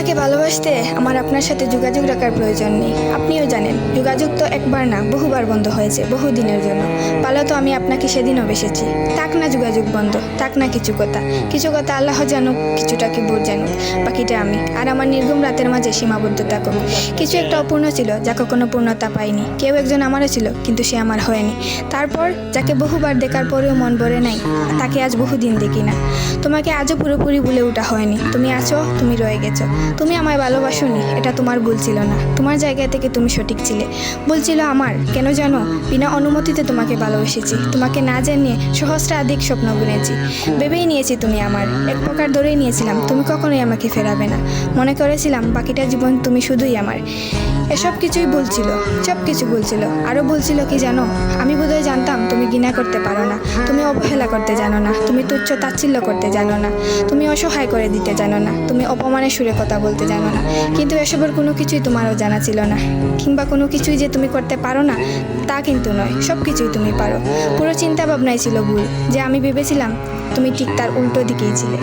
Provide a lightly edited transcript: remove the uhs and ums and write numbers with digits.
আপনাকে ভালোবাসতে আমার আপনার সাথে যোগাযোগ রাখার প্রয়োজন নেই। আপনিও জানেন যোগাযোগ তো একবার না বহুবার বন্ধ হয়েছে, বহুদিনের জন্য। ভালো তো আমি আপনাকে সেদিনও বেসেছি। থাক না যোগাযোগ বন্ধ, থাক না কিছু কথা আল্লাহ জানুক, কিছুটা কি বোর জানুক, বাকিটা আমি আর আমার নির্গম রাতের মাঝে সীমাবদ্ধ থাকুক। কিছু একটা অপূর্ণ ছিল যা কখনো পূর্ণতা পায়নি। কেউ একজন আমারও ছিল, কিন্তু সে আমার হয়নি। তারপর যাকে বহুবার দেখার পরেও মন ভরে নাই, তাকে আজ বহুদিন দেখি না। তোমাকে আজও পুরোপুরি ভুলে ওঠা হয়নি। তুমি আছো, তুমি রয়ে গেছো। তুমি আমায় ভালোবাসোনি, এটা তোমার ভুল ছিল না। তোমার জায়গা থেকে তুমি সঠিক ছিলে। ভুল ছিল আমার। কেন জানো? বিনা অনুমতিতে তোমাকে ভালোবেসেছি। তোমাকে না জানিয়ে সহস্রাধিক স্বপ্ন বুনেছি। ভেবেই নিয়েছি তুমি আমার। এক প্রকার ধরেই নিয়েছিলাম তুমি কখনোই আমাকে ফেরাবে না। মনে করেছিলাম বাকিটা জীবন তুমি শুধুই আমার। এসব কিছুই বলছিল, সব কিছু বলছিল। আরও বলছিল কি জানো? আমি বোধহয় জানতাম তুমি ঘৃণা করতে পারো না, তুমি অবহেলা করতে জানো না, তুমি তুচ্ছ তাচ্ছিল্য করতে জানো না, তুমি অসহায় করে দিতে জানো না, তুমি অপমানের সুরে কথা বলতে জানো না। কিন্তু এসবের কোনো কিছুই তোমারও জানা ছিল না, কিংবা কোনো কিছুই যে তুমি করতে পারো না তা কিন্তু নয়। সব কিছুই তুমি পারো। পুরো চিন্তা ভাবনাই ছিল ভুল। যে আমি ভেবেছিলাম তুমি ঠিক তার উল্টো দিকেই ছিলে।